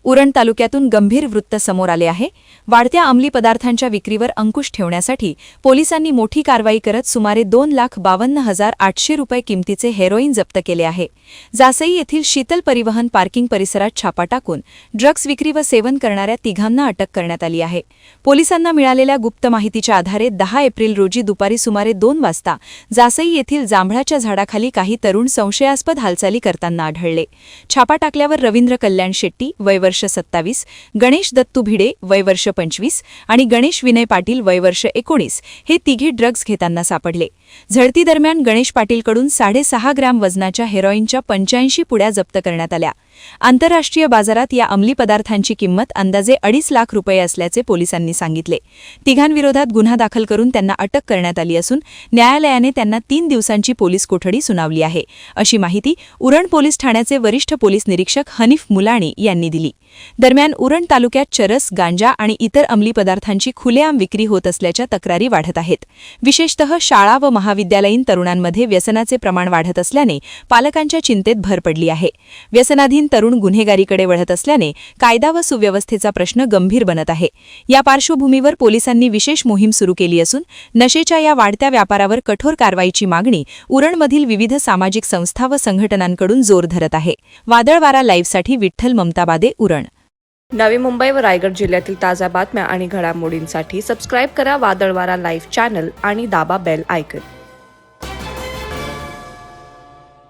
उरण तालुक्यातून गंभीर वृत्त समोर आले आहे। वाढत्या अंमली पदार्थांच्या विक्रीवर अंकुश ठेवण्यासाठी पोलिसांनी मोठी कारवाई करत सुमारे 2,52,800 रुपये किमतीचे हेरोईन जप्त केले आहे। जासई येथील शीतल परिवहन पार्किंग परिसरात छापा टाकून ड्रग्ज विक्री व सेवन करणाऱ्या तिघांना अटक करण्यात आली आहे। पोलिसांना मिळालेल्या गुप्त माहितीच्या आधारे 10 एप्रिल रोजी दुपारी सुमारे 2 वाजता जासई येथील जांभळाच्या झाडाखाली काही तरुण संशयास्पद हालचाली करताना आढळले। छापा टाकल्यावर रवींद्र कल्याण शेट्टी वय वर्ष 27, गणेश दत्तू भिडे वय वर्ष 25 आणि गणेश विनय पाटील वय वर्ष 19 हे तिघे ड्रग्ज घेताना सापडले। झडती दरम्यान गणेश पाटीलकडून 6.5 ग्रॅम वजनाच्या हेरोईनच्या 85 पुड्या जप्त करण्यात आल्या। आंतरराष्ट्रीय बाजारात या अंमली पदार्थांची किंमत अंदाजे 2.5 लाख रुपये असल्याचे पोलिसांनी सांगितले। तिघांविरोधात गुन्हा दाखल करून त्यांना अटक करण्यात आली असून न्यायालयाने त्यांना 3 दिवसांची पोलीस कोठडी सुनावली आहे, अशी माहिती उरण पोलीस ठाण्याचे वरिष्ठ पोलीस निरीक्षक हनीफ मुलाणी यांनी दिली। दरम्यान उरण तालुक्यात चरस, गांजा आणि इतर अंमली पदार्थांची खुलेआम विक्री होत असल्याच्या तक्रारी वाढत आहेत। विशेषतः शाळा व महाविद्यालयीन तरुणांमध्ये व्यसनाचे प्रमाण वाढत असल्याने पालकांच्या चिंतेत भर पडली आहे। व्यसनाधीन तरुण गुन्हेगारीकडे वळत असल्याने कायदा व सुव्यवस्थेचा प्रश्न गंभीर बनत आहे। या पार्श्वभूमीवर पोलिसांनी विशेष मोहीम सुरू केली असून नशेच्या या वाढत्या व्यापारावर कठोर कारवाईची मागणी उरणमधील विविध सामाजिक संस्था व संघटनांकडून जोर धरत आहे। वादळवारा लाईव्हसाठी विठ्ठल ममताबादे, उरण। नवी मुंबई व रायगड जिल्ह्यातील ताज्या बातम्या आणि घडामोडींसाठी सबस्क्राईब करा वादळवारा लाईव्ह चॅनल आणि दाबा बेल आयकॉन।